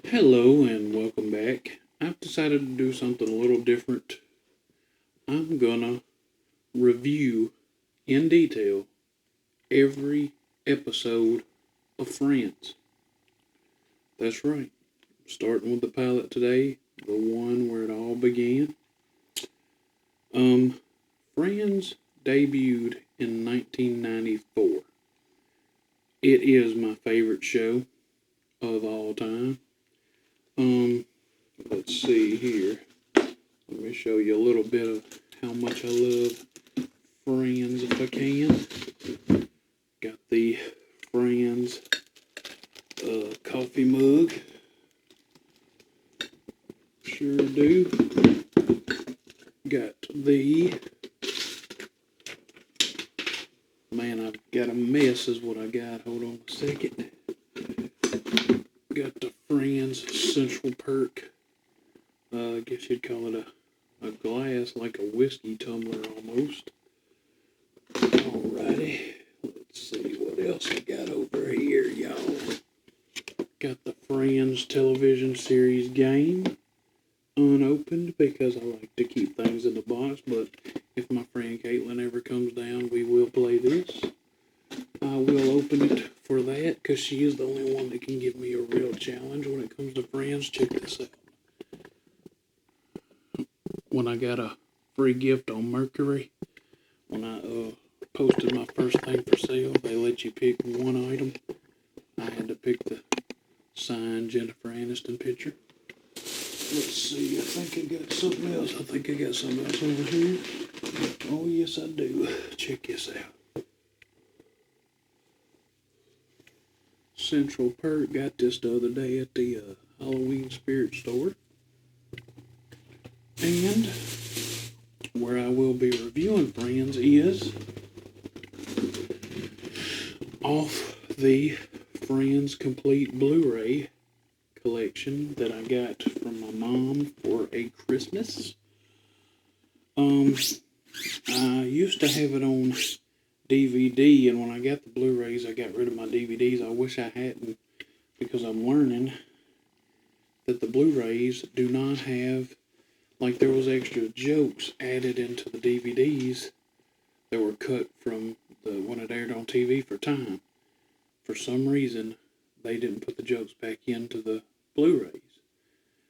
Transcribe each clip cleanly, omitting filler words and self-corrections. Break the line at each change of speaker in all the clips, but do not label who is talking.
Hello and welcome back. I've decided to do something a little different. I'm gonna review in detail every episode of Friends. That's right. Starting with the pilot today, the one where it all began. Um, Friends debuted in 1994. It is my favorite show of all time. Um, let's see here. Let me show you a little bit of how much I love Friends if I can. Got the Friends coffee mug. Sure do. Got the... Man, I've got a mess is what I got. Hold on a second. Got the Friends Central Perk. I guess you'd call it a glass, like a whiskey tumbler almost. Alrighty. Let's see what else I got over here, y'all. Got the Friends television series game unopened because I like to keep things in the box, but if my friend Caitlin ever comes down, we will play this. I will open it for that because she is the only one that can give me a real challenge when it comes to Friends. Check this out. When I got a free gift on Mercury, when I posted my first thing for sale, they let you pick one item. I had to pick the signed Jennifer Aniston picture. Let's see, I think I got something else. Over here. Oh, yes, I do. Check this out. Central Perk. Got this the other day at the Halloween Spirit store. And where I will be reviewing Friends is off the Friends Complete Blu-ray collection that I got from my mom for a Christmas. I used to have it on DVD, and when I got the Blu-rays, I got rid of my DVDs. I wish I hadn't, because I'm learning that the Blu-rays do not have, like, there was extra jokes added into the DVDs that were cut from when it aired on TV for time. For some reason, they didn't put the jokes back into the Blu-rays.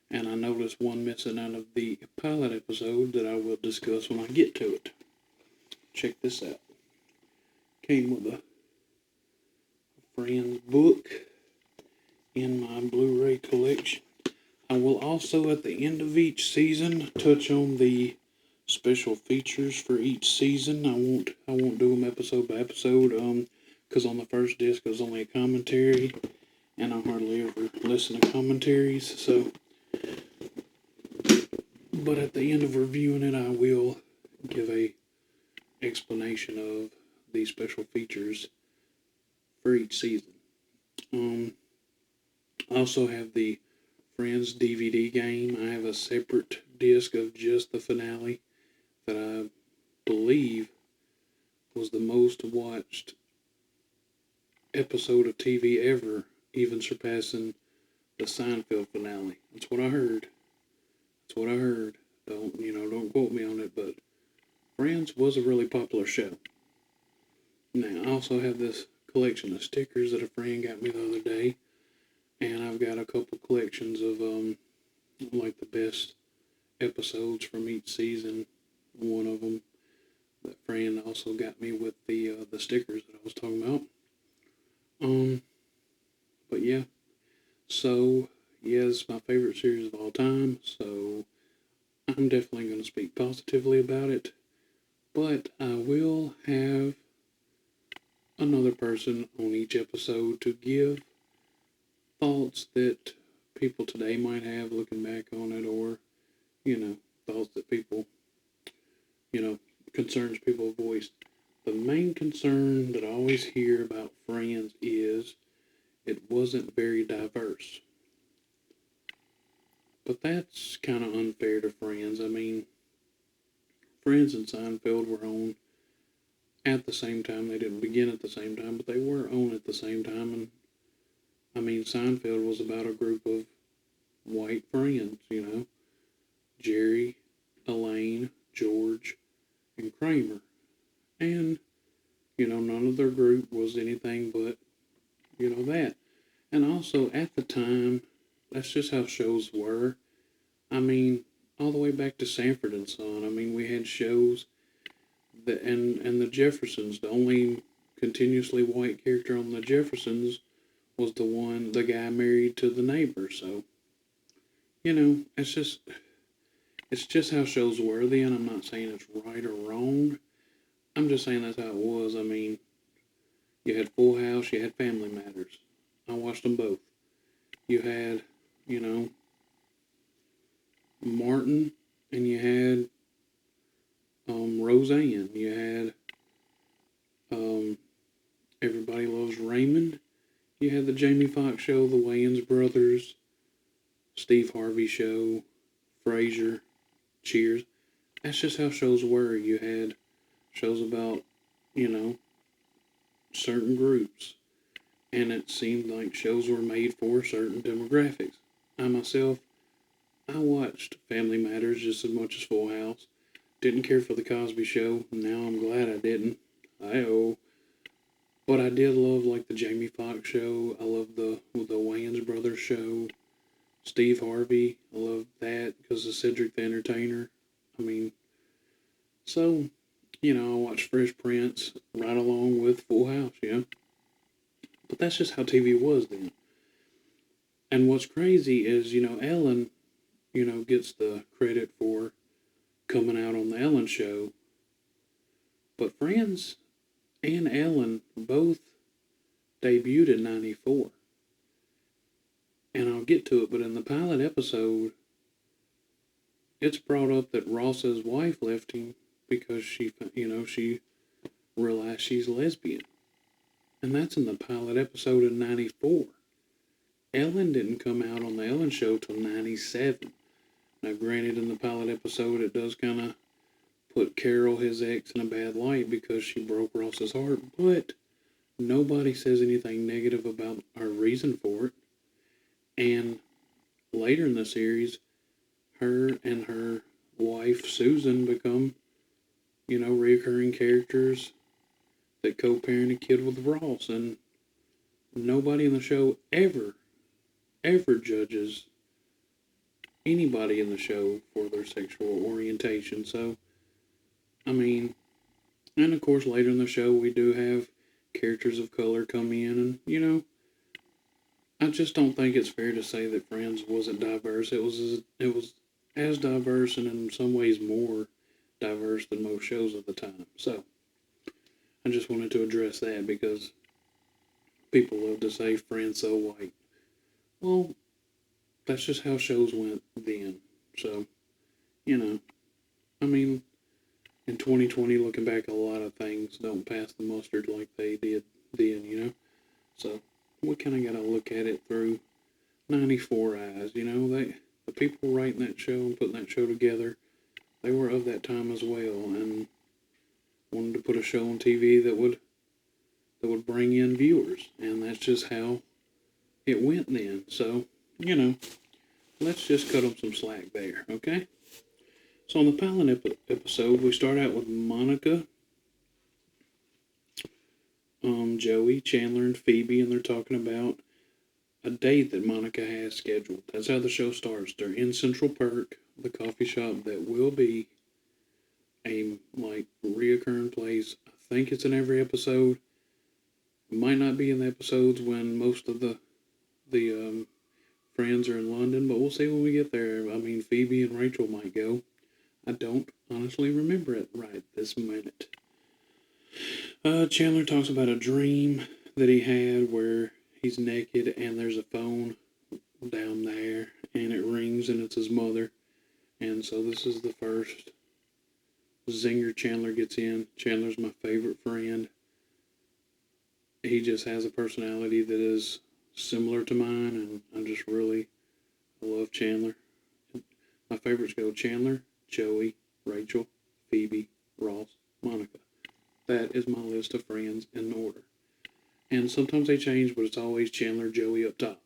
And I noticed one missing out of the pilot episode that I will discuss when I get to it. Check this out. Came with a Friends book in my Blu-ray collection. I will also, at the end of each season, touch on the special features for each season. I won't do them episode by episode, because on the first disc it was only a commentary, and I hardly ever listen to commentaries. So, but at the end of reviewing it, I will give a explanation of the special features for each season. I also have the Friends DVD game. I have a separate disc of just the finale that I believe was the most watched episode of TV ever, even surpassing the Seinfeld finale. That's what I heard. Don't quote me on it, but Friends was a really popular show. Now, I also have this collection of stickers that a friend got me the other day, and I've got a couple collections of like the best episodes from each season. One of them, that friend also got me with the stickers that I was talking about. But yeah, so yeah, it's my favorite series of all time. So I'm definitely going to speak positively about it. But I will have another person on each episode to give thoughts that people today might have looking back on it, or, thoughts that people, concerns people voiced. The main concern that I always hear about Friends is it wasn't very diverse. But that's kind of unfair to Friends. I mean, Friends and Seinfeld were on at the same time. They didn't begin at the same time, but they were on at the same time. And I mean, Seinfeld was about a group of white friends, Jerry, Elaine, George, and Kramer. And, none of their group was anything but, that. And also, at the time, that's just how shows were. I mean, all the way back to Sanford and Son. I mean, we had shows that, and the Jeffersons, the only continuously white character on the Jeffersons was the guy married to the neighbor. So, it's just how shows were then. I'm not saying it's right or wrong. I'm just saying that's how it was. I mean, you had Full House, you had Family Matters. I watched them both. You had, Martin, and you had Roseanne. You had Everybody Loves Raymond. You had the Jamie Foxx show, the Wayans brothers, Steve Harvey show, Frasier, Cheers. That's just how shows were. You had shows about, certain groups. And it seemed like shows were made for certain demographics. I myself, I watched Family Matters just as much as Full House. Didn't care for the Cosby Show. Now I'm glad I didn't. But I did love like the Jamie Foxx show. I loved the Wayans Brothers show. Steve Harvey. I loved that because of Cedric the Entertainer. I mean, so, I watched Fresh Prince right along with Full House, But that's just how TV was then. And what's crazy is, Ellen, gets the credit for coming out on the Ellen Show. But Friends and Ellen both debuted in 94. And I'll get to it, but in the pilot episode, it's brought up that Ross's wife left him because she realized she's lesbian. And that's in the pilot episode in 94. Ellen didn't come out on the Ellen Show till 97. Now, granted, in the pilot episode, it does kind of put Carol, his ex, in a bad light because she broke Ross's heart, but nobody says anything negative about her reason for it. And later in the series, her and her wife, Susan, become, reoccurring characters that co-parent a kid with Ross. And nobody in the show ever judges anybody in the show for their sexual orientation. So, I mean, and of course later in the show we do have characters of color come in, and I just don't think it's fair to say that Friends wasn't diverse. It was as diverse and in some ways more diverse than most shows at the time. So, I just wanted to address that because people love to say Friends so white. Well, that's just how shows went then. So, I mean, in 2020, looking back, a lot of things don't pass the mustard like they did then, So, we kind of got to look at it through 94 eyes, the people writing that show and putting that show together, they were of that time as well, and wanted to put a show on TV that would bring in viewers, and that's just how it went then. So, let's just cut them some slack there, okay? So on the pilot episode, we start out with Monica, Joey, Chandler, and Phoebe, and they're talking about a date that Monica has scheduled. That's how the show starts. They're in Central Perk, the coffee shop that will be a reoccurring place. I think it's in every episode. It might not be in the episodes when most of the friends are in London, but we'll see when we get there. I mean, Phoebe and Rachel might go. I don't honestly remember it right this minute. Chandler talks about a dream that he had where he's naked and there's a phone down there and it rings and it's his mother. And so this is the first zinger Chandler gets in. Chandler's my favorite friend. He just has a personality that is similar to mine, and I love Chandler. My favorites go Chandler, Joey, Rachel, Phoebe, Ross, Monica. That is my list of friends in order. And sometimes they change, but it's always Chandler, Joey up top.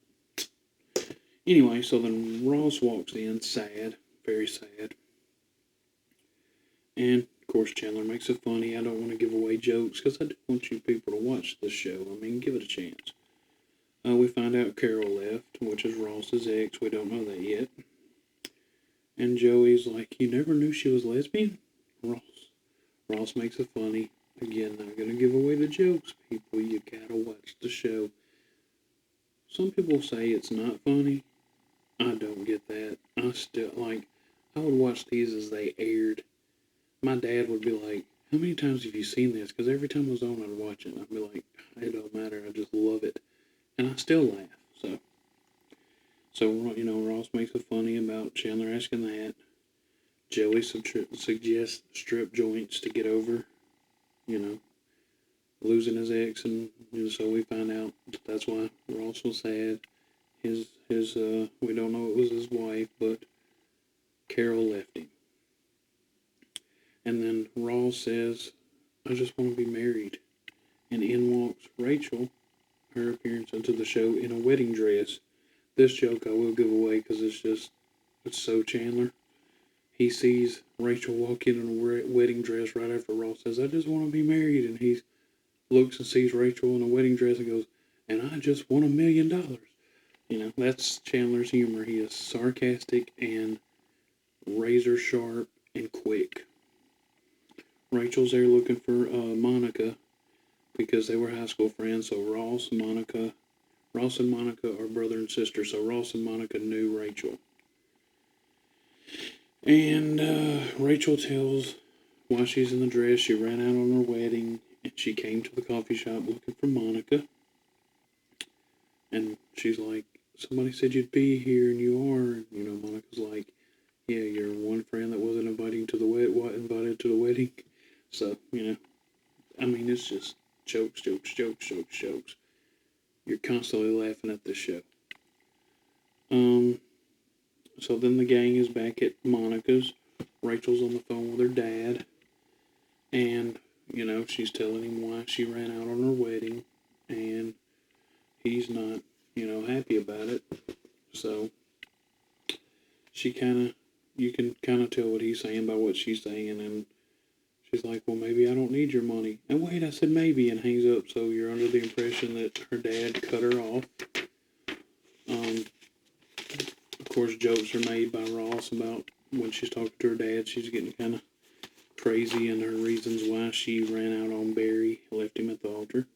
Anyway, so then Ross walks in, sad, very sad. And, of course, Chandler makes it funny. I don't want to give away jokes because I do want you people to watch this show. I mean, give it a chance. We find out Carol left, which is Ross's ex. We don't know that yet. And Joey's like, you never knew she was lesbian? Ross makes it funny. Again, not going to give away the jokes, people. You gotta watch the show. Some people say it's not funny. I don't get that. I would watch these as they aired. My dad would be like, how many times have you seen this? Because every time it was on, I'd watch it. And I'd be like, it don't matter. I just love it. And I still laugh. So Ross makes it funny about Chandler asking that. Joey suggests strip joints to get over, losing his ex. And so we find out that's why Ross was sad. We don't know it was his wife, but Carol left him. And then Ross says, I just want to be married. And in walks Rachel, her appearance into the show in a wedding dress. This joke I will give away because it's so Chandler. He sees Rachel walk in a wedding dress right after Ross says, I just want to be married. And he looks and sees Rachel in a wedding dress and goes, and I just won $1 million. That's Chandler's humor. He is sarcastic and razor sharp and quick. Rachel's there looking for Monica because they were high school friends. So Ross and Monica are brother and sister. So Ross and Monica knew Rachel. And Rachel tells why she's in the dress. She ran out on her wedding and she came to the coffee shop looking for Monica. And she's like, somebody said you'd be here and you are. And, Monica's like, yeah, you're one friend that wasn't invited to the wedding. So, it's just jokes. You're constantly laughing at this show. So then the gang is back at Monica's. Rachel's on the phone with her dad. And, she's telling him why she ran out on her wedding. And he's not, happy about it. So you can kind of tell what he's saying by what she's saying. And she's like, well, maybe I don't need your money. And wait, I said maybe, and hangs up. So you're under the impression that her dad cut her off. Of course, jokes are made by Ross about when she's talking to her dad. She's getting kind of crazy and her reasons why she ran out on Barry, left him at the altar.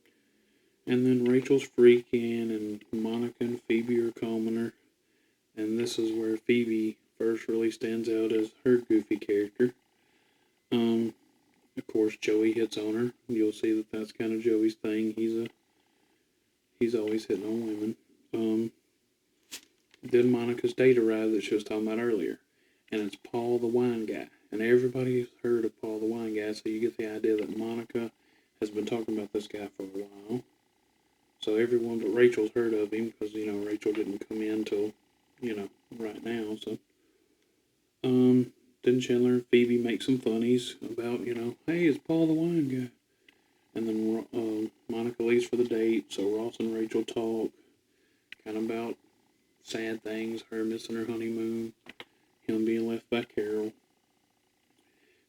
And then Rachel's freaking, and Monica and Phoebe are calming her. And this is where Phoebe first really stands out as her goofy character. Of course, Joey hits on her. You'll see that that's kind of Joey's thing. He's always hitting on women. Then Monica's date arrived that she was talking about earlier. And it's Paul the wine guy. And everybody's heard of Paul the wine guy, so you get the idea that Monica has been talking about this guy for a while. So everyone but Rachel's heard of him because, Rachel didn't come in till, right now. So, then Chandler and Phoebe make some funnies about, hey, it's Paul the wine guy. And then Monica leaves for the date, so Ross and Rachel talk kind of about sad things, her missing her honeymoon, him being left by Carol.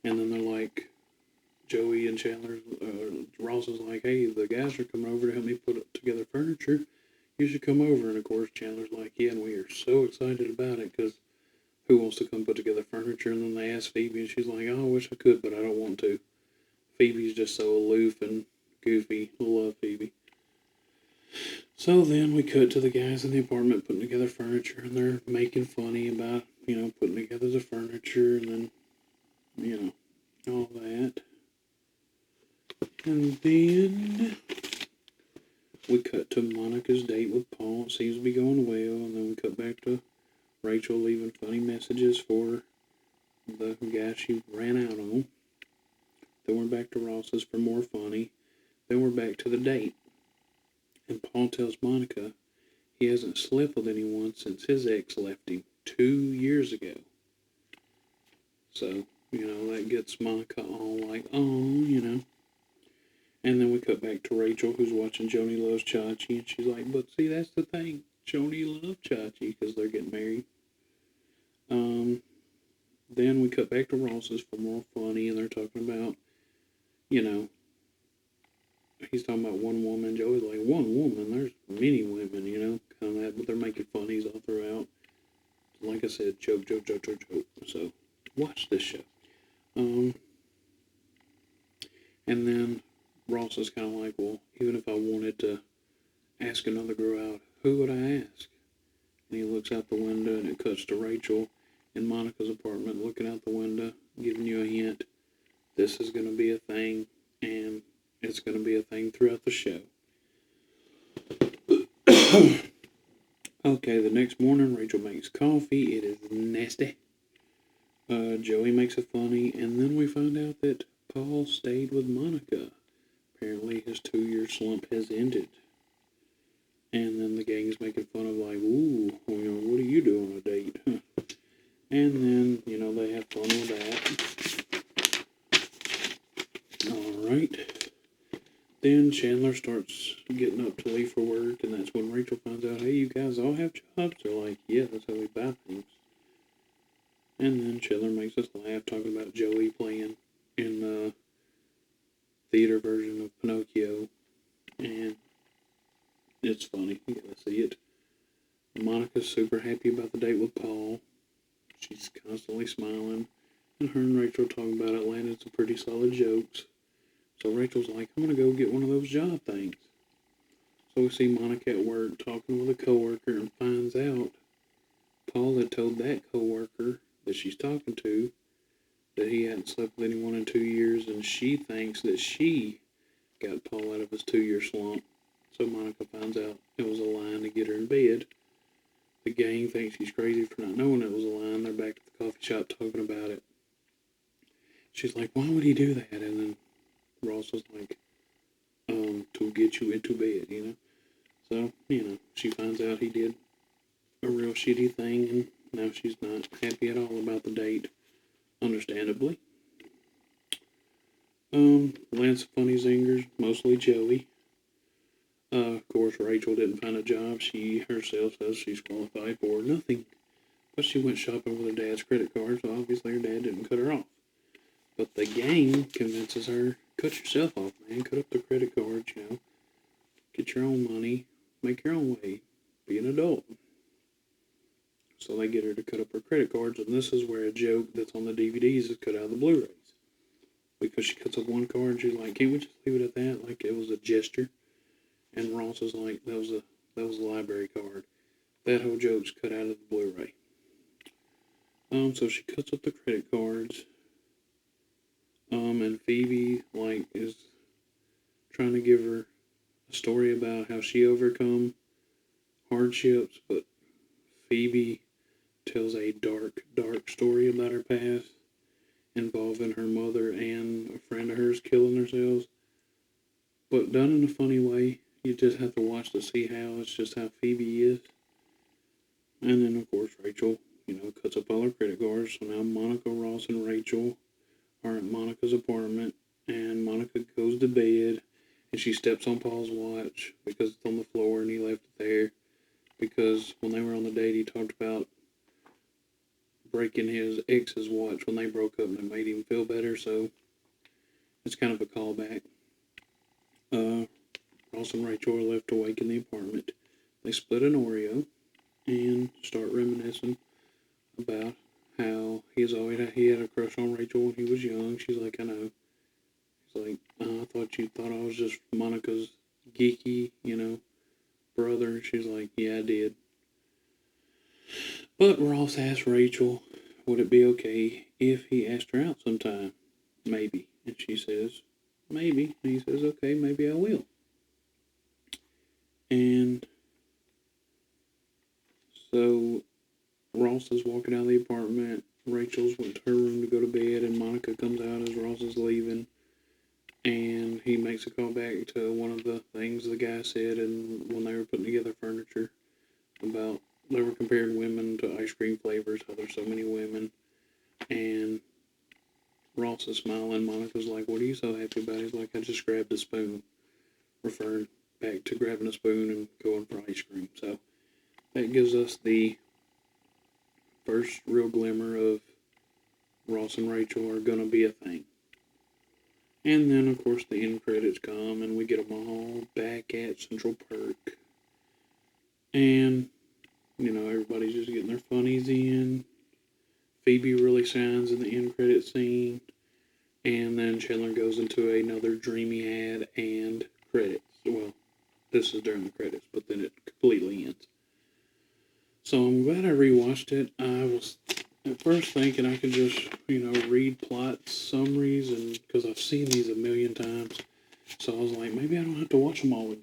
And then they're like, Joey and Chandler, Ross is like, hey, the guys are coming over to help me put together furniture. You should come over. And of course, Chandler's like, yeah, and we are so excited about it because who wants to come put together furniture? And then they ask Phoebe, and she's like, oh, I wish I could, but I don't want to. Phoebe's just so aloof and goofy. I love Phoebe. So then we cut to the guys in the apartment putting together furniture, and they're making funny about, putting together the furniture, and then, all that. And then we cut to Monica's date with Paul. It seems to be going well, and then we cut back to Rachel leaving funny messages for the guy she ran out on. Then we're back to Ross's for more funny. Then we're back to the date. And Paul tells Monica he hasn't slept with anyone since his ex left him 2 years ago. So, that gets Monica all like, oh, And then we cut back to Rachel, who's watching Joni Loves Chachi, and she's like, but see, that's the thing. Shoni love Chachi because they're getting married. Then we cut back to Ross's for more funny, and they're talking about, you know, he's talking about one woman. Joey's like, one woman? There's many women, you know, kind of that, but they're making funnies all throughout. Like I said, joke. So, watch this show. And then Ross is kind of like, well, even if I wanted to ask another girl out, who would I ask? And he looks out the window, and it cuts to Rachel in Monica's apartment, looking out the window, giving you a hint. This is going to be a thing, and it's going to be a thing throughout the show. Okay, the next morning, Rachel makes coffee. It is nasty. Joey makes it funny, and then we find out that Paul stayed with Monica. Apparently, his 2-year slump has ended. And then the gang's making fun of, like, ooh, what do you do on a date? And then, they have fun with that. Alright. Then Chandler starts getting up to leave for work, and that's when Rachel finds out, hey, you guys all have jobs? They're like, yeah, that's how we buy things. And then Chandler makes us laugh, talking about Joey playing in the theater version of Pinocchio. And it's funny. You gotta see it. Monica's super happy about the date with Paul. She's constantly smiling. And her and Rachel talking about it, landing some pretty solid jokes. So Rachel's like, I'm gonna go get one of those job things. So we see Monica at work talking with a coworker and finds out Paul had told that coworker that she's talking to that he hadn't slept with anyone in 2 years, and she thinks that she got Paul out of his 2-year slump. So Monica finds out it was a line to get her in bed. The gang thinks she's crazy for not knowing it was a line. They're back at the coffee shop talking about it. She's like, why would he do that? And then Ross was like, to get you into bed, So, she finds out he did a real shitty thing, and now she's not happy at all about the date, understandably. Lands of funny zingers, mostly Joey. Of course, Rachel didn't find a job. She herself says she's qualified for nothing. But she went shopping with her dad's credit card, so obviously her dad didn't cut her off. But the gang convinces her, cut yourself off, man. Cut up the credit cards, Get your own money. Make your own way. Be an adult. So they get her to cut up her credit cards, and this is where a joke that's on the DVDs is cut out of the Blu-rays. Because she cuts up one card, and she's like, can't we just leave it at that? Like it was a gesture. And Ross is like, that was a library card. That whole joke's cut out of the Blu-ray. So she cuts up the credit cards. And Phoebe, is trying to give her a story about how she overcome hardships, but Phoebe tells a dark story about her past, involving her mother and a friend of hers killing themselves, but done in a funny way. You just have to watch to see how. It's just how Phoebe is. And then, of course, Rachel, cuts up all her credit cards. So now Monica, Ross, and Rachel are at Monica's apartment. And Monica goes to bed. And she steps on Paul's watch because it's on the floor and he left it there. Because when they were on the date, he talked about breaking his ex's watch when they broke up and it made him feel better. So it's kind of a callback. Ross and Rachel are left awake in the apartment. They split an Oreo and start reminiscing about how he had a crush on Rachel when he was young. She's like, I know. He's like, I thought you thought I was just Monica's geeky, brother. She's like, yeah, I did. But Ross asked Rachel, would it be okay if he asked her out sometime? Maybe. And she says, maybe. And he says, okay, maybe I will. And so Ross is walking out of the apartment. Rachel's went to her room to go to bed, and Monica comes out as Ross is leaving. And he makes a call back to one of the things the guy said, and when they were putting together furniture, about they were comparing women to ice cream flavors, how there's so many women. And Ross is smiling. Monica's like, what are you so happy about? He's like, I just grabbed a spoon, referring back to grabbing a spoon and going for ice cream. So that gives us the first real glimmer of Ross and Rachel are gonna be a thing. And then, of course, the end credits come, and we get them all back at Central Perk. And, everybody's just getting their funnies in. Phoebe really shines in the end credit scene. And then Chandler goes into another dreamy ad and credits. Well, this is during the credits, but then it completely ends. So I'm glad I rewatched it. I was at first thinking I could just, read plot summaries, and because I've seen these a million times. So I was like, maybe I don't have to watch them all again.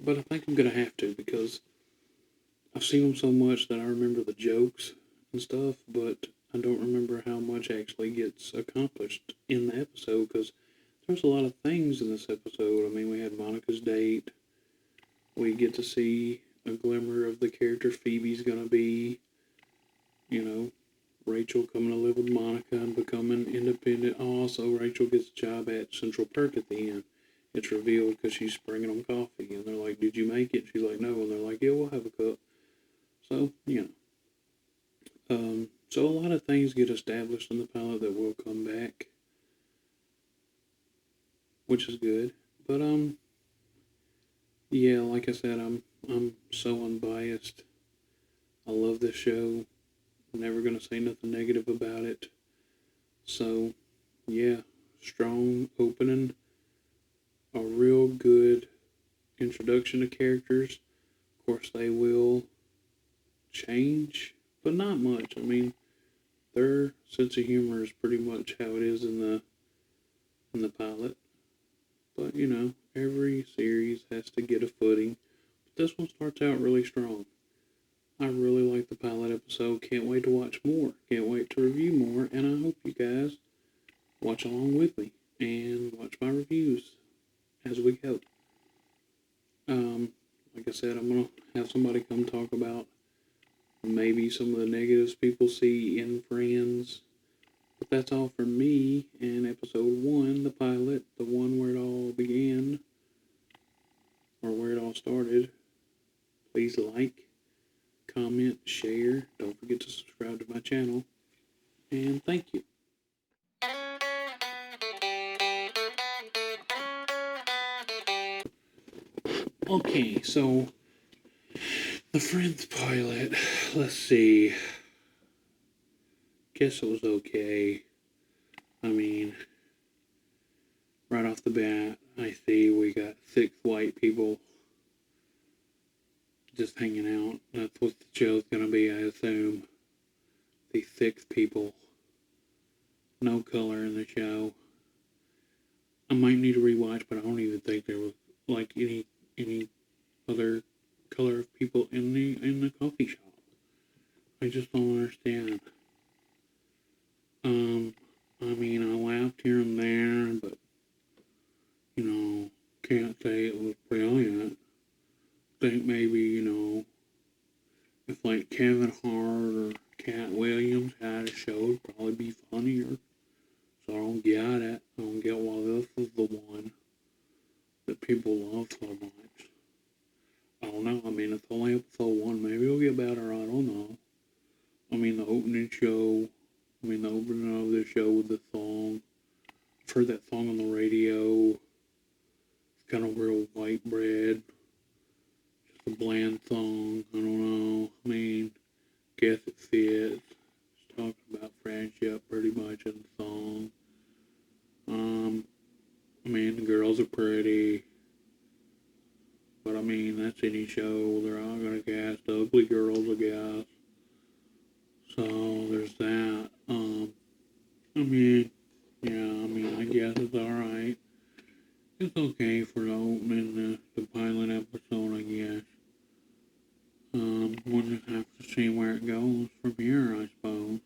But I think I'm going to have to, because I've seen them so much that I remember the jokes and stuff, but I don't remember how much actually gets accomplished in the episode, because there's a lot of things in this episode. I mean, we had Monica's date. We get to see a glimmer of the character Phoebe's going to be. Rachel coming to live with Monica and becoming independent. Also, Rachel gets a job at Central Perk at the end. It's revealed because she's bringing them coffee. And they're like, did you make it? She's like, no. And they're like, yeah, we'll have a cup. So, so a lot of things get established in the pilot that will come back, which is good. But, yeah, like I said, I'm so unbiased. I love this show. I'm never going to say nothing negative about it. So, yeah, strong opening, a real good introduction to characters. Of course, they will change, but not much. I mean, their sense of humor is pretty much how it is in the pilot. But, every series has to get a footing. But this one starts out really strong. I really like the pilot episode. Can't wait to watch more. Can't wait to review more. And I hope you guys watch along with me and watch my reviews as we go. Like I said, I'm going to have somebody come talk about maybe some of the negatives people see in Friends. But that's all for me in episode 1, the pilot, the one where it all began, or where it all started. Please like, comment, share. Don't forget to subscribe to my channel. And thank you. Okay, so the Friends pilot, let's see. Guess it was okay. I mean, right off the bat, I see we got 6 white people just hanging out. That's what the show's gonna be, I assume. These 6 people. No color in the show. I might need to rewatch, but I don't even think there was like any other color of people in the coffee shop. I just don't understand. I mean, I laughed here and there, but can't say it was brilliant. Think maybe, if like Kevin Hart or Cat Williams had a show, it'd probably be funnier. So I don't get it. I don't get why this is the one that people love so much. I don't know. I mean, it's only episode 1. Maybe it'll get better. I don't know. I mean, the opening of the show with the song. I've heard that song on the radio. It's kind of real white bread. Just a bland song. I don't know. I mean, guess it fits. It's talking about friendship pretty much in the song. I mean, the girls are pretty. But I mean, that's any show. They're all gonna cast ugly girls, I guess. So there's that. I guess it's alright. It's okay for the opening, the pilot episode, I guess. We'll just have to see where it goes from here, I suppose.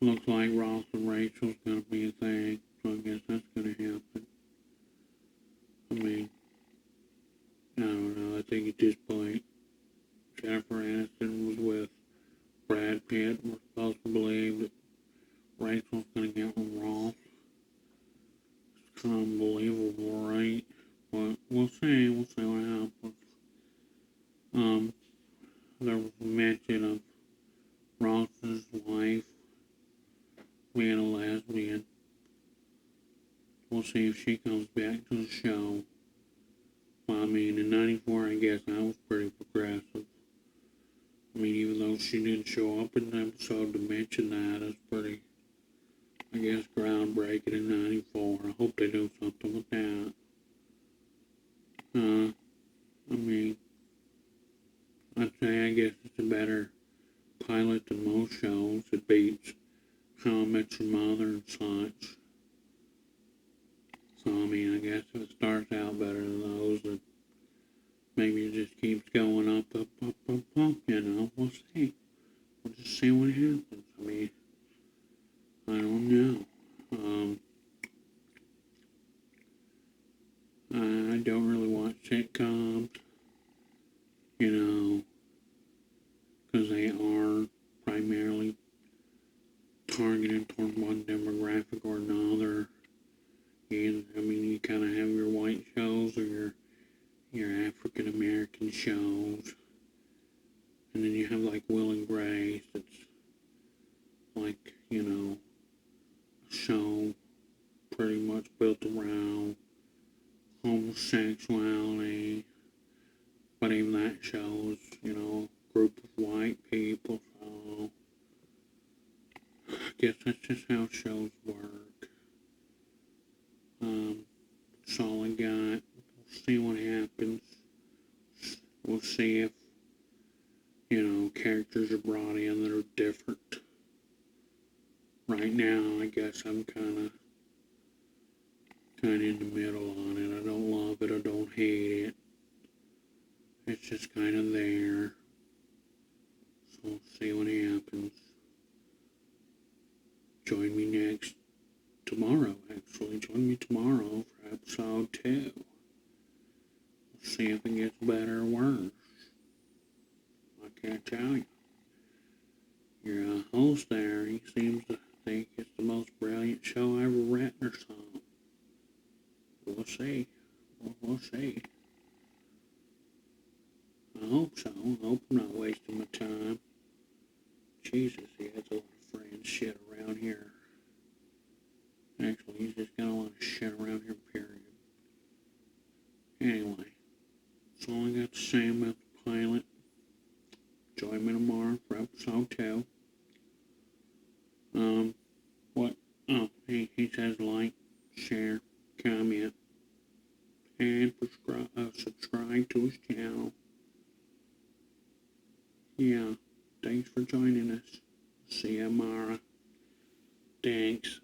Looks like Ross and Rachel's gonna be a thing, so I guess that's gonna happen. I mean, I don't know, I think at this point, Jennifer Aniston was with Brad Pitt. We're supposed to believe that Rachel's gonna get with Ross. It's kind of unbelievable, right? But we'll see what happens. there was a mention of Ross's wife being a lesbian. We'll see if she comes back to the show. Well, I mean, in '94, I guess I was pretty progressive. I mean, even though she didn't show up in the episode to mention that, it's pretty, I guess, groundbreaking in '94. I hope they do something with that. I mean, I'd say I guess it's a better pilot than most shows. It beats How I Met Your Mother and such. So, I mean, I guess if it starts out better than those, then maybe it just keeps going up, you know, we'll see. We'll just see what happens. I mean, I don't know. I don't really watch sitcoms, you know, because they are primarily targeted toward one demographic or another. And, I mean, you kind of have your white shows or your African American shows. And then you have like Will and Grace, that's like, you know, a show pretty much built around homosexuality. But even that shows, you know, a group of white people, so I guess that's just how shows work. That's all I got. We'll see what happens. We'll see if, you know, characters are brought in that are different. Right now, I guess I'm kind of in the middle on it. I don't love it, I don't hate it. It's just kind of there. So we'll see what happens. Join me tomorrow, actually. Join me tomorrow for episode 2. We'll see if it gets better or worse. I can't tell you. Your host there, he seems to think it's the most brilliant show I ever written or something. We'll see. We'll see. I hope so. I hope I'm not wasting my time. Jesus, he has a lot of friends shit around here. Actually, he's just got a lot of shit around here, period. Anyway, that's all I got to say about the pilot. Join me tomorrow for episode 2. What? Oh, he says like, share, comment, and subscribe to his channel. Yeah, thanks for joining us. See you tomorrow. Thanks.